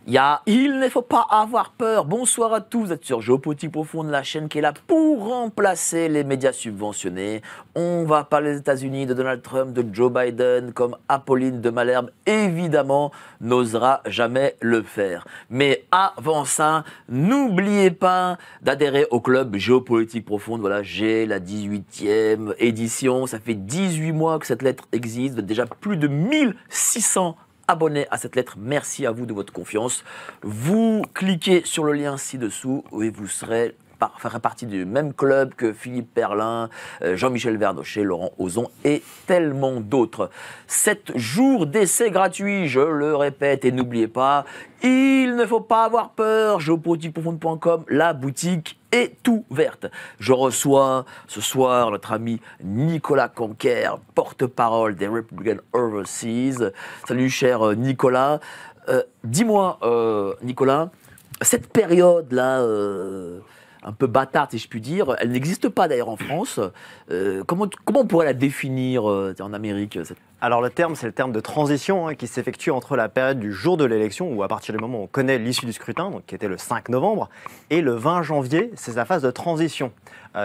Il ne faut pas avoir peur. Bonsoir à tous, vous êtes sur Géopolitique Profonde, la chaîne qui est là pour remplacer les médias subventionnés. On va parler des États-Unis, de Donald Trump, de Joe Biden, comme Apolline de Malherbe, évidemment, n'osera jamais le faire. Mais avant ça, n'oubliez pas d'adhérer au club Géopolitique Profonde. Voilà, j'ai la 18e édition. Ça fait 18 mois que cette lettre existe. Vous êtes déjà plus de 1600 abonnés à cette lettre, merci à vous de votre confiance. Vous cliquez sur le lien ci-dessous et vous ferez partie du même club que Philippe Perlin, Jean-Michel Vernochet, Laurent Ozon et tellement d'autres. 7 jours d'essai gratuit, je le répète, et n'oubliez pas, il ne faut pas avoir peur, géopolitiqueprofonde.com, la boutique est ouverte. Je reçois ce soir notre ami Nicolas Conquer, porte-parole des Republican Overseas. Salut cher Nicolas. Dis-moi, Nicolas, cette période-là, un peu bâtarde si je puis dire, elle n'existe pas d'ailleurs en France. Comment on pourrait la définir en Amérique Alors le terme, c'est le terme de transition qui s'effectue entre la période du jour de l'élection, où à partir du moment où on connaît l'issue du scrutin, donc qui était le 5 novembre, et le 20 janvier, c'est sa phase de transition.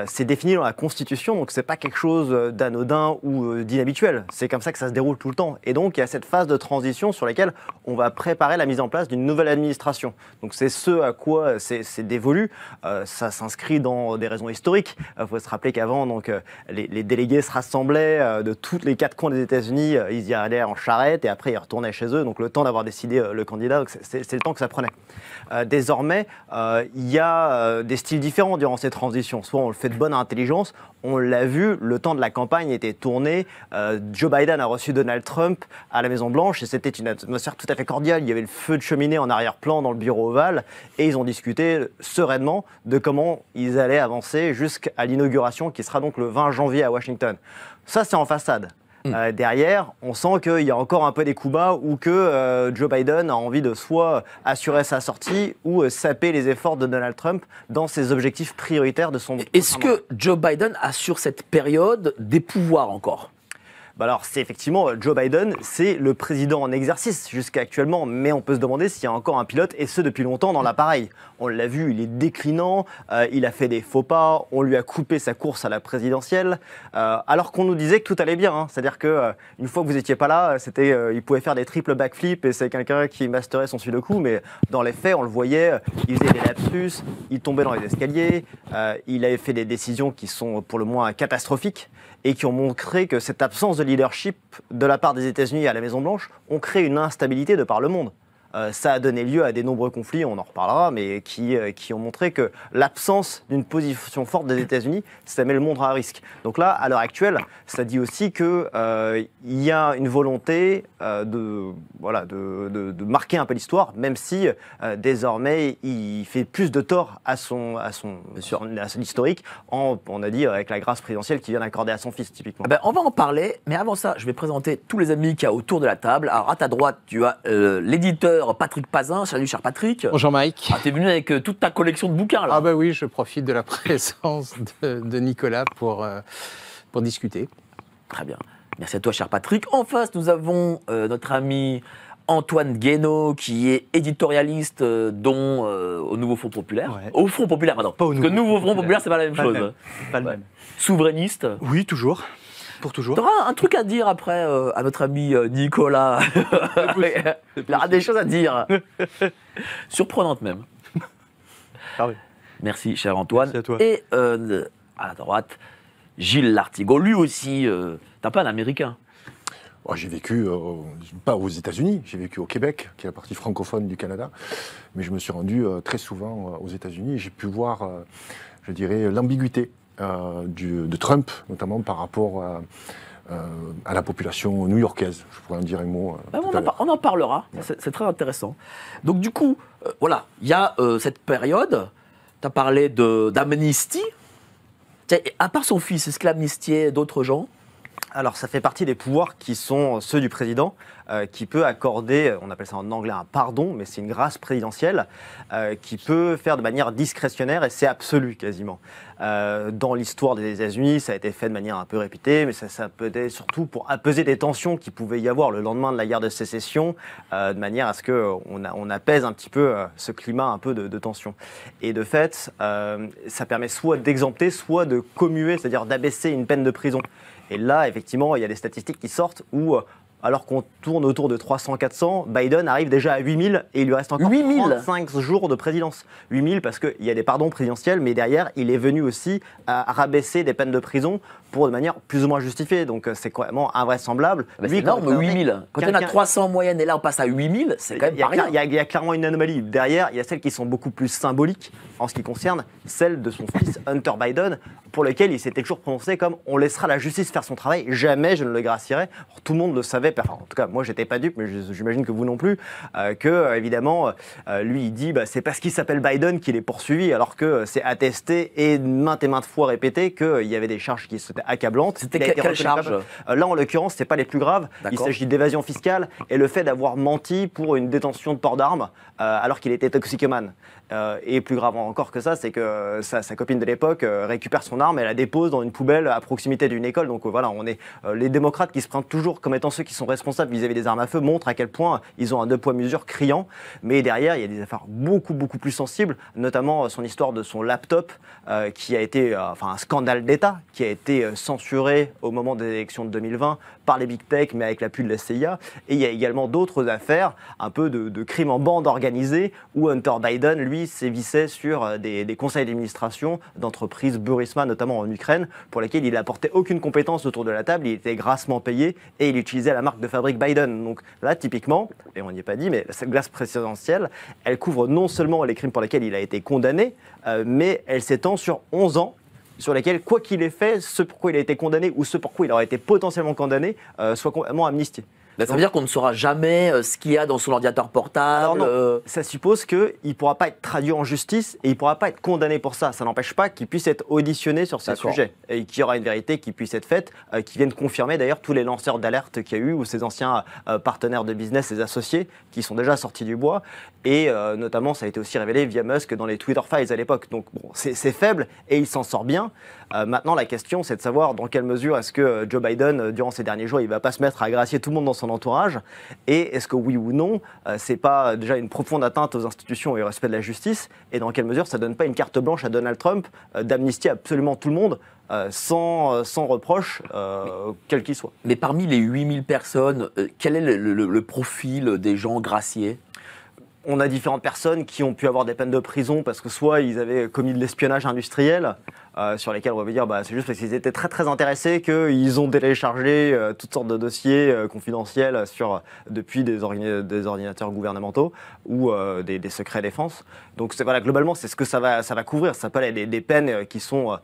C'est défini dans la Constitution, donc c'est pas quelque chose d'anodin ou d'inhabituel. C'est comme ça que ça se déroule tout le temps. Et donc il y a cette phase de transition sur laquelle on va préparer la mise en place d'une nouvelle administration. Donc c'est ce à quoi c'est dévolu. Ça s'inscrit dans des raisons historiques. Il faut se rappeler qu'avant, donc les délégués se rassemblaient de tous les 4 coins des États-Unis. Ils y allaient en charrette et après ils retournaient chez eux. Donc le temps d'avoir décidé le candidat, c'est le temps que ça prenait. Désormais, il y a des styles différents durant ces transitions. Soit on le fait de bonne intelligence, on l'a vu, le temps de la campagne était tourné. Joe Biden a reçu Donald Trump à la Maison-Blanche et c'était une atmosphère tout à fait cordiale. Il y avait le feu de cheminée en arrière-plan dans le bureau ovale et ils ont discuté sereinement de comment ils allaient avancer jusqu'à l'inauguration qui sera donc le 20 janvier à Washington. Ça, c'est en façade. Derrière, on sent qu'il y a encore un peu des coups bas ou que Joe Biden a envie de soit assurer sa sortie ou saper les efforts de Donald Trump dans ses objectifs prioritaires de son... Est-ce que Joe Biden a sur cette période des pouvoirs encore ? Alors, c'est effectivement, Joe Biden, c'est le président en exercice jusqu'à actuellement, mais on peut se demander s'il y a encore un pilote, et ce depuis longtemps dans l'appareil. On l'a vu, il est déclinant, il a fait des faux pas, on lui a coupé sa course à la présidentielle, alors qu'on nous disait que tout allait bien. C'est-à-dire qu'une fois que vous n'étiez pas là, il pouvait faire des triples backflips et c'est quelqu'un qui masterait son sudoku, mais dans les faits, on le voyait, il faisait des lapsus, il tombait dans les escaliers, il avait fait des décisions qui sont pour le moins catastrophiques, et qui ont montré que cette absence de leadership de la part des États-Unis à la Maison-Blanche ont créé une instabilité de par le monde. Ça a donné lieu à des nombreux conflits, on en reparlera, mais qui ont montré que l'absence d'une position forte des États-Unis, ça met le monde à risque. Donc là, à l'heure actuelle, ça dit aussi qu'il y a une volonté de marquer un peu l'histoire, même si désormais il fait plus de tort à son historique, on a dit avec la grâce présidentielle qu'il vient d'accorder à son fils, typiquement. On va en parler, mais avant ça, je vais présenter tous les amis qu'il y a autour de la table. Alors à ta droite, tu as l'éditeur Patrick Pazin. Salut cher Patrick. Bonjour Mike. T'es venu avec toute ta collection de bouquins là. Ah bah oui, je profite de la présence de Nicolas pour discuter. Très bien. Merci à toi cher Patrick. En face, nous avons notre ami Antoine Guénaud, qui est éditorialiste au Nouveau Front Populaire. Ouais. Au Front Populaire, pardon. Pas au Nouveau Parce que Nouveau Front Populaire, c'est pas la même chose. Pas le même. Souverainiste. Oui, toujours. Pour toujours. Tu auras un truc à dire après à notre ami Nicolas. Il aura des choses à dire. Surprenantes même. Ah oui. Merci, cher Antoine. Merci à toi. Et à la droite, Gilles Lartigot. Lui aussi, t'es pas un Américain. Oh, j'ai vécu, pas aux États-Unis, j'ai vécu au Québec, qui est la partie francophone du Canada. Mais je me suis rendu très souvent aux États-Unis et j'ai pu voir, je dirais, l'ambiguïté de Trump, notamment par rapport à la population new-yorkaise. Je pourrais en dire un mot. On en parlera, c'est très intéressant. Donc du coup, voilà, il y a cette période, tu as parlé d'amnistie. À part son fils, est-ce qu'il a amnistié d'autres gens ? Alors, ça fait partie des pouvoirs qui sont ceux du président, qui peut accorder, on appelle ça en anglais un pardon, mais c'est une grâce présidentielle, qui peut faire de manière discrétionnaire et c'est absolu quasiment. Dans l'histoire des États-Unis, ça a été fait de manière un peu répétée, mais ça peut être surtout pour apaiser des tensions qu'il pouvait y avoir le lendemain de la guerre de sécession, de manière à ce qu'on apaise un petit peu ce climat un peu de tension. Et de fait, ça permet soit d'exempter, soit de commuer, c'est-à-dire d'abaisser une peine de prison. Et là, effectivement, il y a des statistiques qui sortent où, alors qu'on tourne autour de 300-400, Biden arrive déjà à 8000 et il lui reste encore 35 jours de présidence. 8000 parce qu'il y a des pardons présidentiels, mais derrière, il est venu aussi à rabaisser des peines de prison pour de manière plus ou moins justifiée. Donc c'est vraiment invraisemblable. C'est énorme, 8000. Quand on a 300 en moyenne et là on passe à 8000, c'est quand même pas rien. Il y a clairement une anomalie. Derrière, il y a celles qui sont beaucoup plus symboliques en ce qui concerne celle de son fils Hunter Biden, pour lequel il s'était toujours prononcé comme on laissera la justice faire son travail, jamais je ne le gracierai. Alors, tout le monde le savait, enfin, en tout cas moi j'étais pas dupe, mais j'imagine que vous non plus, que évidemment lui il dit c'est parce qu'il s'appelle Biden qu'il est poursuivi, alors que c'est attesté et maintes fois répété qu'il y avait des charges qui étaient accablantes. C'était quelle charge? Là en l'occurrence c'est pas les plus graves, il s'agit d'évasion fiscale et le fait d'avoir menti pour une détention de port d'armes alors qu'il était toxicomane. Et plus grave encore que ça, c'est que sa copine de l'époque récupère son arme et la dépose dans une poubelle à proximité d'une école. Donc voilà, on est les démocrates qui se prennent toujours comme étant ceux qui sont responsables vis-à-vis des armes à feu montrent à quel point ils ont un deux poids mesure criant. Mais derrière, il y a des affaires beaucoup plus sensibles, notamment son histoire de son laptop qui a été un scandale d'État, qui a été censuré au moment des élections de 2020 par les big tech, mais avec l'appui de la CIA. Et il y a également d'autres affaires, un peu de crimes en bande organisée, où Hunter Biden, lui, sévissait sur des conseils d'administration d'entreprises Burisma, notamment en Ukraine, pour lesquels il n'apportait aucune compétence autour de la table, il était grassement payé et il utilisait la marque de fabrique Biden. Donc là, typiquement, et on n'y est pas dit, mais cette glace présidentielle, elle couvre non seulement les crimes pour lesquels il a été condamné, mais elle s'étend sur 11 ans, sur lesquels, quoi qu'il ait fait, ce pourquoi il a été condamné ou ce pourquoi il aurait été potentiellement condamné, soit complètement amnistié. Ça veut dire qu'on ne saura jamais ce qu'il y a dans son ordinateur portable. Alors non, ça suppose qu'il ne pourra pas être traduit en justice et il ne pourra pas être condamné pour ça. Ça n'empêche pas qu'il puisse être auditionné sur ces sujets et qu'il y aura une vérité qui puisse être faite, qui viennent confirmer d'ailleurs tous les lanceurs d'alerte qu'il y a eu ou ses anciens partenaires de business, ses associés, qui sont déjà sortis du bois. Et notamment, ça a été aussi révélé via Musk dans les Twitter Files à l'époque. Donc bon, c'est faible et il s'en sort bien. Maintenant, la question, c'est de savoir dans quelle mesure est-ce que Joe Biden, durant ces derniers jours, il ne va pas se mettre à gracier tout le monde dans son entourage, et est-ce que oui ou non, c'est pas déjà une profonde atteinte aux institutions et au respect de la justice, et dans quelle mesure ça donne pas une carte blanche à Donald Trump d'amnistier absolument tout le monde sans reproche, quel qu'il soit. Mais parmi les 8000 personnes, quel est le profil des gens graciés ? On a différentes personnes qui ont pu avoir des peines de prison parce que soit ils avaient commis de l'espionnage industriel, sur lesquels on va dire c'est juste parce qu'ils étaient très intéressés qu'ils ont téléchargé toutes sortes de dossiers confidentiels depuis des ordinateurs gouvernementaux ou des secrets défense. Donc globalement c'est ce que ça va couvrir. Ça peut aller des peines qui sont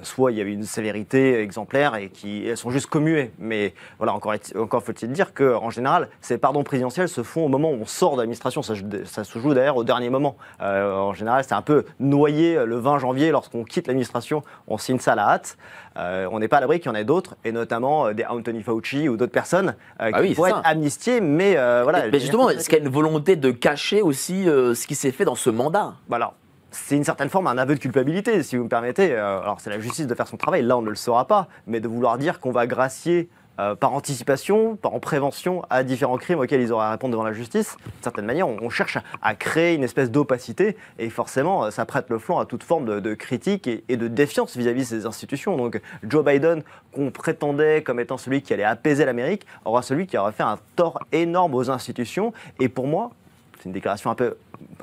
soit il y avait une sévérité exemplaire et elles sont juste commuées. Mais voilà, encore faut-il dire qu'en général, ces pardons présidentiels se font au moment où on sort de l'administration. Ça se joue d'ailleurs au dernier moment. En général, c'est un peu noyé le 20 janvier lorsqu'on quitte l'administration. On signe ça à la hâte. On n'est pas à l'abri qu'il y en ait d'autres, et notamment des Anthony Fauci ou d'autres personnes qui pourraient être amnistiées. Mais voilà. Mais justement, est-ce qu'il y a une volonté de cacher aussi ce qui s'est fait dans ce mandat ? Voilà. C'est une certaine forme, un aveu de culpabilité, si vous me permettez. Alors, c'est la justice de faire son travail, là, on ne le saura pas. Mais de vouloir dire qu'on va gracier par anticipation, en prévention à différents crimes auxquels ils auraient à répondre devant la justice, d'une certaine manière, on cherche à créer une espèce d'opacité. Et forcément, ça prête le flanc à toute forme de critique et de défiance vis-à-vis de ces institutions. Donc, Joe Biden, qu'on prétendait comme étant celui qui allait apaiser l'Amérique, aura celui qui aura fait un tort énorme aux institutions. Et pour moi, c'est une déclaration un peu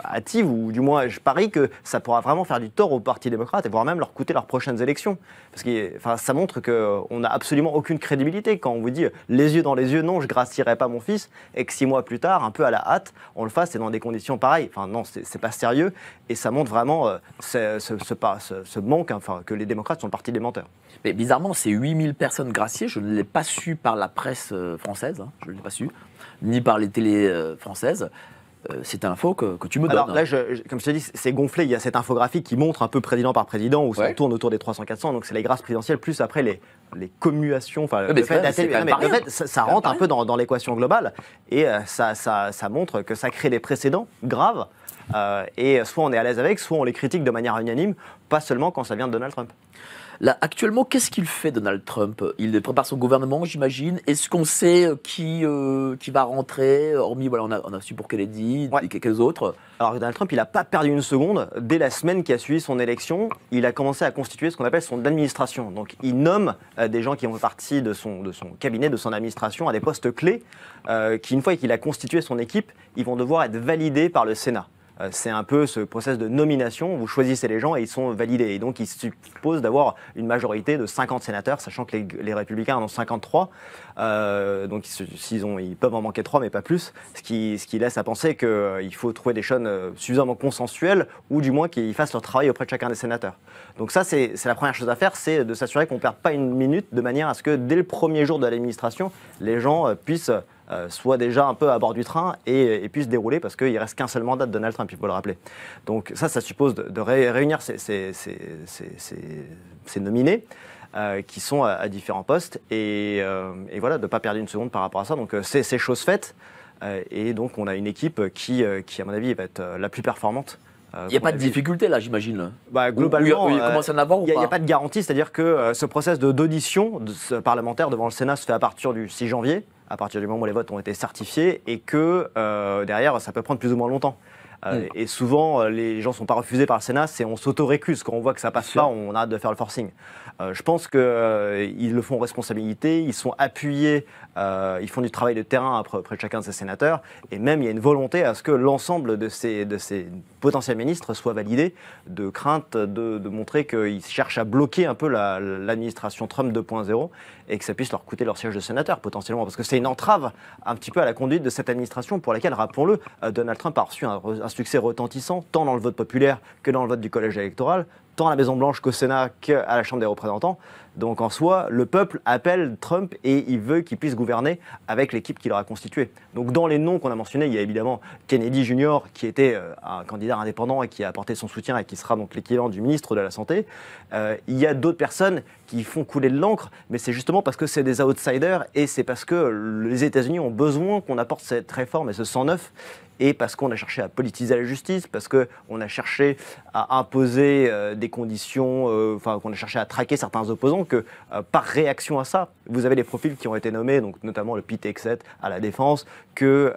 hâtive, ou du moins je parie que ça pourra vraiment faire du tort au Parti démocrate et voire même leur coûter leurs prochaines élections. Parce que ça montre qu'on n'a absolument aucune crédibilité quand on vous dit les yeux dans les yeux, non, je gracierai pas mon fils, et que 6 mois plus tard, un peu à la hâte, on le fasse et dans des conditions pareilles. Enfin non, c'est pas sérieux, et ça montre vraiment ce manque, que les démocrates sont le parti des menteurs. Mais bizarrement, ces 8000 personnes graciées, je ne l'ai pas su par la presse française, je ne l'ai pas su, ni par les télés françaises. C'est info que tu me Alors donnes. là, comme je te dis, c'est gonflé. Il y a cette infographie qui montre un peu président par président où ça tourne autour des 300-400. Donc c'est les grâces présidentielles plus après les commuations. Enfin, mais le fait, ça rentre un peu dans l'équation globale et ça montre que ça crée des précédents graves. Et soit on est à l'aise avec, soit on les critique de manière unanime, pas seulement quand ça vient de Donald Trump. Là, actuellement, qu'est-ce qu'il fait, Donald Trump? Il prépare son gouvernement, j'imagine. Est-ce qu'on sait qui va rentrer? Hormis, voilà, on a su pour Kennedy, et quelques autres. Alors Donald Trump, il n'a pas perdu une seconde. Dès la semaine qui a suivi son élection, il a commencé à constituer ce qu'on appelle son administration. Donc il nomme des gens qui font partie de son cabinet, de son administration, à des postes clés, qui, une fois qu'il a constitué son équipe, ils vont devoir être validés par le Sénat. C'est un peu ce process de nomination, vous choisissez les gens et ils sont validés. Et donc il suppose d'avoir une majorité de 50 sénateurs, sachant que les républicains en ont 53. Donc ils peuvent en manquer 3, mais pas plus. Ce qui laisse à penser qu'il faut trouver des choses suffisamment consensuelles, ou du moins qu'ils fassent leur travail auprès de chacun des sénateurs. Donc ça, c'est la première chose à faire, c'est de s'assurer qu'on ne perde pas une minute, de manière à ce que dès le premier jour de l'administration, les gens puissent soit déjà un peu à bord du train et puissent dérouler, parce qu'il ne reste qu'un seul mandat de Donald Trump, il faut le rappeler. Donc ça suppose de réunir ces nominés qui sont à différents postes et voilà, de ne pas perdre une seconde par rapport à ça. Donc c'est chose faite et donc on a une équipe qui à mon avis va être la plus performante. Il n'y a pas de difficulté là, j'imagine. Globalement, il commence à en avoir ou pas? Il n'y a pas de garantie, c'est-à-dire que ce process d'audition parlementaire devant le Sénat se fait à partir du 6 janvier, à partir du moment où les votes ont été certifiés, et que derrière, ça peut prendre plus ou moins longtemps. Et souvent, les gens ne sont pas refusés par le Sénat, on s'auto-récuse. Quand on voit que ça ne passe pas, on arrête de faire le forcing. Je pense qu'ils le font en responsabilité, ils sont appuyés, ils font du travail de terrain auprès de chacun de ces sénateurs, et même il y a une volonté à ce que l'ensemble de ces potentiels ministres soient validés, de crainte de montrer qu'ils cherchent à bloquer un peu l'administration Trump 2.0, et que ça puisse leur coûter leur siège de sénateur potentiellement, parce que c'est une entrave un petit peu à la conduite de cette administration pour laquelle, rappelons-le, Donald Trump a reçu un succès retentissant tant dans le vote populaire que dans le vote du collège électoral, tant à la Maison-Blanche qu'au Sénat qu'à la Chambre des représentants. Donc en soi, le peuple appelle Trump et il veut qu'il puisse gouverner avec l'équipe qu'il aura constituée. Donc dans les noms qu'on a mentionnés, il y a évidemment Kennedy Jr. qui était un candidat indépendant et qui a apporté son soutien et qui sera donc l'équivalent du ministre de la Santé. Il y a d'autres personnes qui font couler de l'encre, mais c'est justement parce que c'est des outsiders et c'est parce que les États-Unis ont besoin qu'on apporte cette réforme et ce sang neuf. Et parce qu'on a cherché à politiser la justice, parce qu'on a cherché à imposer des conditions, qu'on a cherché à traquer certains opposants, que par réaction à ça, vous avez des profils qui ont été nommés, donc notamment le Pete Hegseth à la Défense, que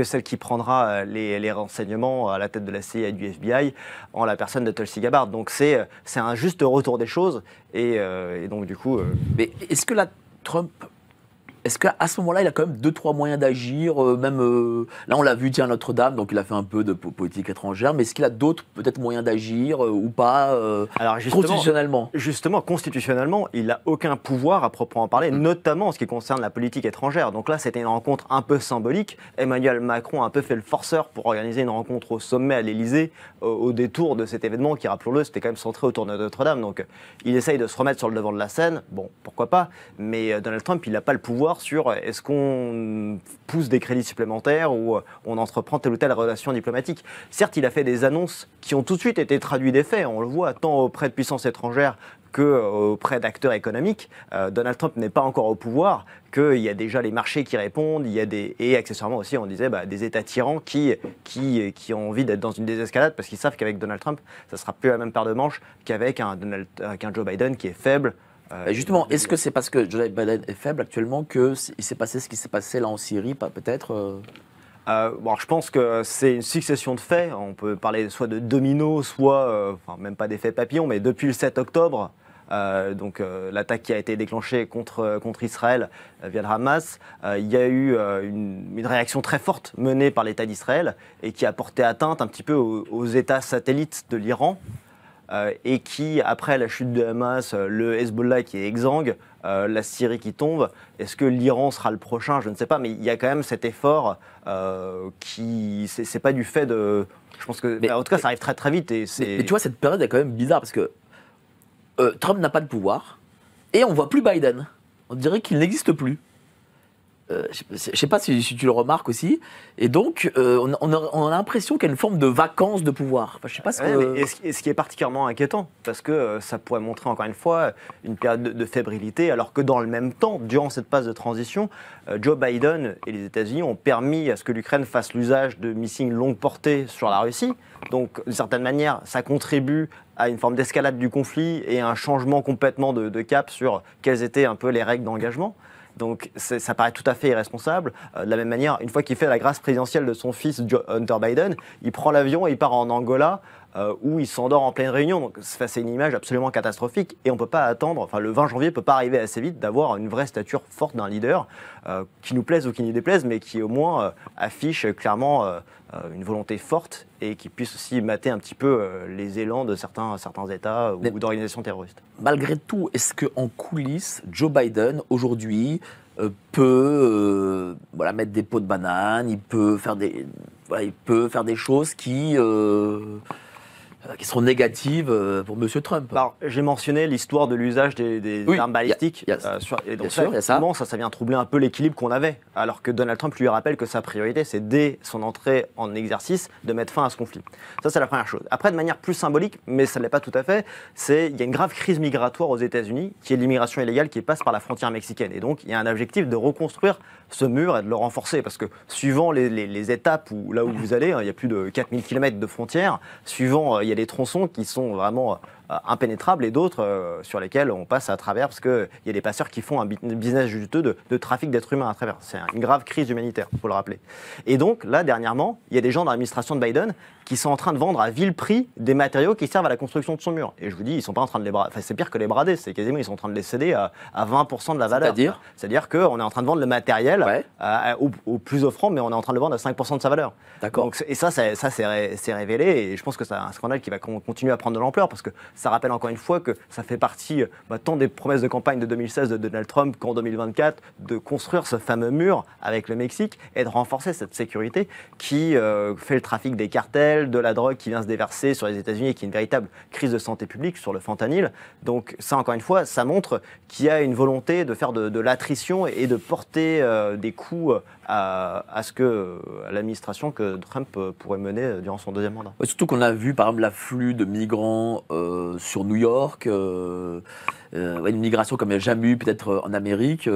celle qui prendra les renseignements à la tête de la CIA et du FBI, en la personne de Tulsi Gabbard. Donc c'est un juste retour des choses, et donc du coup... Mais est-ce que Trump... Est-ce qu'à ce moment-là, il a quand même 2-3 moyens d'agir, là on l'a vu, tiens, Notre-Dame, donc il a fait un peu de politique étrangère, mais est-ce qu'il a d'autres peut-être moyens d'agir ou pas Alors constitutionnellement? Justement, constitutionnellement, il n'a aucun pouvoir à proprement parler, notamment en ce qui concerne la politique étrangère. Donc là, c'était une rencontre un peu symbolique. Emmanuel Macron a un peu fait le forceur pour organiser une rencontre au sommet à l'Élysée, au détour de cet événement qui, rappelons-le, c'était quand même centré autour de Notre-Dame. Donc il essaye de se remettre sur le devant de la scène, bon, pourquoi pas, mais Donald Trump, il n'a pas le pouvoir sur est-ce qu'on pousse des crédits supplémentaires ou on entreprend telle ou telle relation diplomatique. Certes, il a fait des annonces qui ont tout de suite été traduites des faits, on le voit tant auprès de puissances étrangères qu'auprès d'acteurs économiques. Donald Trump n'est pas encore au pouvoir, qu'il y a déjà les marchés qui répondent, et accessoirement aussi, on disait, des États tyrans qui ont envie d'être dans une désescalade parce qu'ils savent qu'avec Donald Trump, ça ne sera plus la même paire de manches qu'avec un Joe Biden qui est faible. Justement, est-ce que c'est parce que Joe Biden est faible actuellement qu'il s'est passé ce qui s'est passé là en Syrie, peut-être je pense que c'est une succession de faits. On peut parler soit de domino, soit, même pas d'effet papillon, mais depuis le 7 octobre, l'attaque qui a été déclenchée contre Israël via le Hamas, il y a eu une réaction très forte menée par l'État d'Israël et qui a porté atteinte un petit peu aux États satellites de l'Iran. Et qui, après la chute de Hamas, le Hezbollah qui est exsangue, la Syrie qui tombe, est-ce que l'Iran sera le prochain? Je ne sais pas, mais il y a quand même cet effort qui... C'est pas du fait de... Je pense que... en tout cas, ça arrive très très vite. Mais tu vois, cette période est quand même bizarre, parce que Trump n'a pas de pouvoir, et on voit plus Biden. On dirait qu'il n'existe plus. je ne sais pas si tu le remarques aussi. Et donc, on a l'impression qu'il y a une forme de vacance de pouvoir. Enfin, je sais pas ce que... Et ce qui est particulièrement inquiétant, parce que ça pourrait montrer encore une fois une période de fébrilité, alors que dans le même temps, durant cette phase de transition, Joe Biden et les États-Unis ont permis à ce que l'Ukraine fasse l'usage de missiles longue portée sur la Russie. Donc, d'une certaine manière, ça contribue à une forme d'escalade du conflit et à un changement complètement de cap sur quelles étaient un peu les règles d'engagement. Donc ça paraît tout à fait irresponsable. De la même manière, une fois qu'il fait la grâce présidentielle de son fils Hunter Biden, il prend l'avion et il part en Angola où il s'endort en pleine réunion. Donc c'est une image absolument catastrophique et on ne peut pas attendre, enfin le 20 janvier ne peut pas arriver assez vite d'avoir une vraie stature forte d'un leader qui nous plaise ou qui nous déplaise, mais qui au moins affiche clairement une volonté forte et qui puisse aussi mater un petit peu les élans de certains États ou d'organisations terroristes. Malgré tout, est-ce qu'en coulisses, Joe Biden, aujourd'hui, peut mettre des pots de banane, il peut faire des choses qui seront négatives pour M. Trump? Alors, j'ai mentionné l'histoire de l'usage des armes balistiques. Et donc ça vient troubler un peu l'équilibre qu'on avait. Alors que Donald Trump lui rappelle que sa priorité, c'est dès son entrée en exercice de mettre fin à ce conflit. Ça, c'est la première chose. Après, de manière plus symbolique, mais ça ne l'est pas tout à fait, il y a une grave crise migratoire aux États-Unis, qui est l'immigration illégale qui passe par la frontière mexicaine. Et donc, il y a un objectif de reconstruire ce mur et de le renforcer. Parce que suivant les étapes là où vous allez, il y a plus de 4000 km de frontières, suivant, il y a des tronçons qui sont vraiment impénétrables et d'autres sur lesquels on passe à travers parce qu'il y a des passeurs qui font un business juteux de trafic d'êtres humains à travers. C'est une grave crise humanitaire, il faut le rappeler. Et donc, là, dernièrement, il y a des gens dans l'administration de Biden qui sont en train de vendre à vil prix des matériaux qui servent à la construction de son mur. Et je vous dis, ils ne sont pas en train de les brader. Enfin, c'est pire que les brader, c'est quasiment, ils sont en train de les céder à 20% de la valeur. C'est-à-dire qu'on est en train de vendre le matériel au plus offrant, mais on est en train de le vendre à 5% de sa valeur. D'accord. Donc, et ça c'est révélé, et je pense que c'est un scandale qui va continuer à prendre de l'ampleur, parce que ça rappelle encore une fois que ça fait partie tant des promesses de campagne de 2016 de Donald Trump qu'en 2024, de construire ce fameux mur avec le Mexique et de renforcer cette sécurité qui fait le trafic des cartels, de la drogue qui vient se déverser sur les États-Unis et qui est une véritable crise de santé publique sur le fentanyl. Donc ça, encore une fois, ça montre qu'il y a une volonté de faire de l'attrition et de porter des coups à l'administration que Trump pourrait mener durant son deuxième mandat. Ouais, surtout qu'on a vu, par exemple, l'afflux de migrants sur New York, une migration comme il n'y a jamais eu peut-être en Amérique.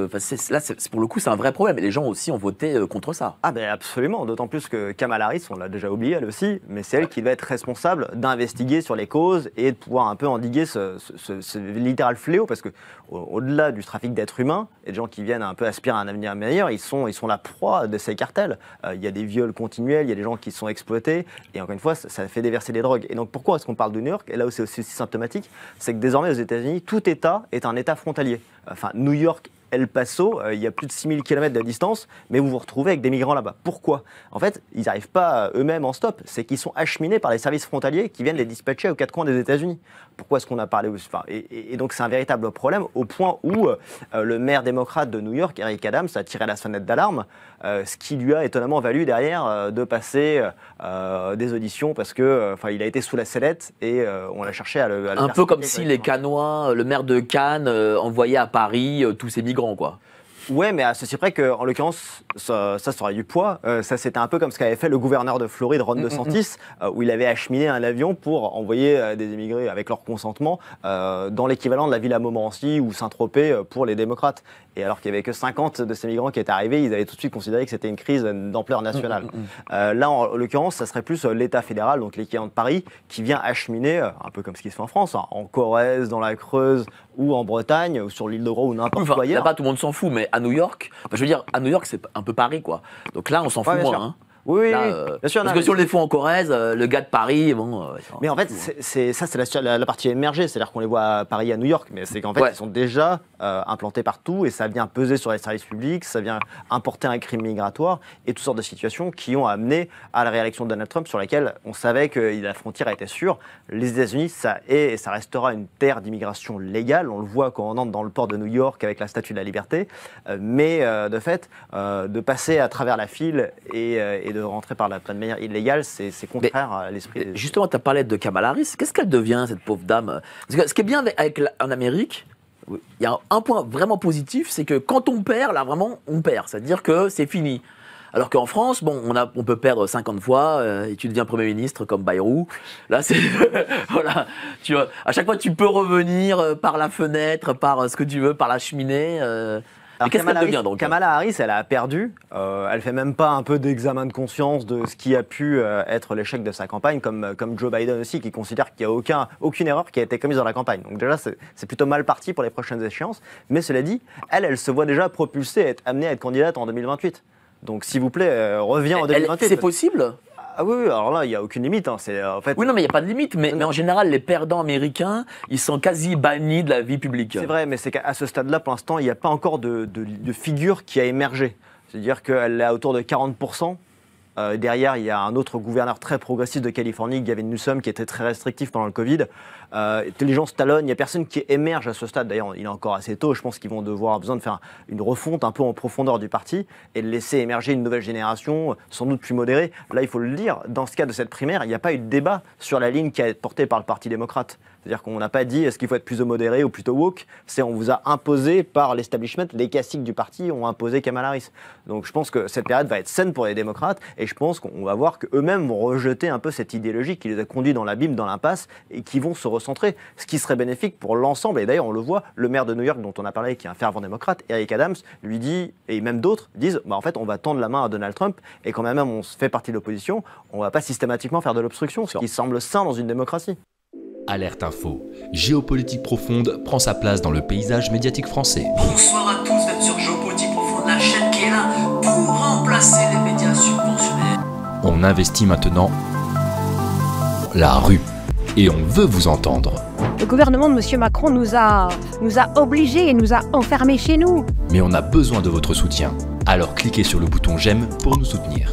Pour le coup, c'est un vrai problème. Et les gens aussi ont voté contre ça. Ah ben absolument, d'autant plus que Kamala Harris, on l'a déjà oublié elle aussi, mais c'est elle qui va être responsable d'investiguer sur les causes et de pouvoir un peu endiguer ce littéral fléau, parce que au-delà du trafic d'êtres humains et de gens qui viennent un peu aspirer à un avenir meilleur, ils sont la proie de ces cartels. Il y a des viols continuels, il y a des gens qui sont exploités, et encore une fois, ça fait déverser des drogues. Et donc pourquoi est-ce qu'on parle de New York? Et là où c'est aussi symptomatique, c'est que désormais aux États-Unis, tout État est un État frontalier. Enfin, New York, El Paso, il y a plus de 6000 km de distance, mais vous vous retrouvez avec des migrants là-bas. Pourquoi? En fait, ils n'arrivent pas eux-mêmes en stop, c'est qu'ils sont acheminés par les services frontaliers qui viennent les dispatcher aux quatre coins des États-Unis. Pourquoi est-ce qu'on a parlé et donc c'est un véritable problème au point où le maire démocrate de New York, Eric Adams, a tiré la sonnette d'alarme, ce qui lui a étonnamment valu derrière de passer des auditions parce que il a été sous la sellette et on l'a cherché à le un peu comme si les Cannois, le maire de Cannes, envoyait à Paris tous ces migrants, quoi. Ouais, mais à ceci près qu'en l'occurrence, ça aurait du poids. Ça, c'était un peu comme ce qu'avait fait le gouverneur de Floride, Ron DeSantis, où il avait acheminé un avion pour envoyer des immigrés avec leur consentement dans l'équivalent de la Villa Montmorency ou Saint-Tropez pour les démocrates. Et alors qu'il n'y avait que 50 de ces migrants qui étaient arrivés, ils avaient tout de suite considéré que c'était une crise d'ampleur nationale. Là, en l'occurrence, ça serait plus l'État fédéral, donc l'équivalent de Paris, qui vient acheminer, un peu comme ce qui se fait en France, en Corrèze, dans la Creuse, ou en Bretagne, ou sur l'île de Roi, ou n'importe où ailleurs. Là-bas, tout le monde s'en fout, mais à New York, je veux dire, à New York, c'est un peu Paris, quoi. Donc là, on s'en fout moins. Oui, là, bien sûr. Parce que si on les fait en Corrèze, le gars de Paris, bon... mais en fait, c'est la partie émergée, c'est-à-dire qu'on les voit à Paris, à New York, mais c'est qu'en fait, ils sont déjà implantés partout, et ça vient peser sur les services publics, ça vient importer un crime migratoire, et toutes sortes de situations qui ont amené à la réélection de Donald Trump, sur laquelle on savait que la frontière était sûre. Les États-Unis, ça est et ça restera une terre d'immigration légale, on le voit quand on entre dans le port de New York avec la Statue de la Liberté, mais de fait, de passer à travers la file et de rentrer par de manière illégale, c'est contraire à l'esprit. Justement, tu as parlé de Kamala Harris. Qu'est-ce qu'elle devient, cette pauvre dame? Parce que ce qui est bien en Amérique, Il y a un point vraiment positif, c'est que quand on perd, là vraiment, on perd. C'est-à-dire que c'est fini. Alors qu'en France, bon, on peut perdre 50 fois et tu deviens Premier ministre comme Bayrou. Là, c'est voilà. À chaque fois, tu peux revenir par la fenêtre, par ce que tu veux, par la cheminée. Alors qu'est-ce qu'elle devient donc? Kamala Harris, elle a perdu. Elle fait même pas un peu d'examen de conscience de ce qui a pu être l'échec de sa campagne, comme Joe Biden aussi, qui considère qu'il n'y a aucune erreur qui a été commise dans la campagne. Donc déjà, c'est plutôt mal parti pour les prochaines échéances. Mais cela dit, elle se voit déjà propulsée, amenée à être candidate en 2028. Donc s'il vous plaît, reviens en 2028. C'est possible? Ah oui, alors là, il n'y a aucune limite. Hein. En fait... Oui, non, mais il n'y a pas de limite. Mais en général, les perdants américains, ils sont quasi bannis de la vie publique. C'est vrai, mais c'est qu'à ce stade-là, pour l'instant, il n'y a pas encore de figure qui a émergé. C'est-à-dire qu'elle est autour de 40%. Derrière, il y a un autre gouverneur très progressiste de Californie, Gavin Newsom, qui était très restrictif pendant le Covid. Les gens se talonnent, il n'y a personne qui émerge à ce stade. D'ailleurs, il est encore assez tôt. Je pense qu'ils vont avoir besoin de faire une refonte un peu en profondeur du parti et de laisser émerger une nouvelle génération, sans doute plus modérée. Là, il faut le dire, dans ce cas de cette primaire, il n'y a pas eu de débat sur la ligne qui a été portée par le Parti démocrate. C'est-à-dire qu'on n'a pas dit est-ce qu'il faut être plutôt modéré ou plutôt woke. C'est on vous a imposé par l'establishment, les classiques du parti ont imposé Kamala Harris. Donc je pense que cette période va être saine pour les démocrates et je pense qu'on va voir qu'eux-mêmes vont rejeter un peu cette idéologie qui les a conduits dans l'abîme, dans l'impasse et qui vont se recentrer. Ce qui serait bénéfique pour l'ensemble. Et d'ailleurs on le voit, le maire de New York dont on a parlé, qui est un fervent démocrate, Eric Adams, lui dit, et même d'autres disent, en fait on va tendre la main à Donald Trump et quand même on fait partie de l'opposition, on ne va pas systématiquement faire de l'obstruction, ce qui semble sain dans une démocratie. Alerte Info. Géopolitique profonde prend sa place dans le paysage médiatique français. Bonsoir à tous, vous êtes sur Géopolitique profonde, la chaîne qui est là pour remplacer les médias subventionnés. On investit maintenant la rue et on veut vous entendre. Le gouvernement de M. Macron nous a obligés et nous a enfermés chez nous. Mais on a besoin de votre soutien. Alors cliquez sur le bouton j'aime pour nous soutenir.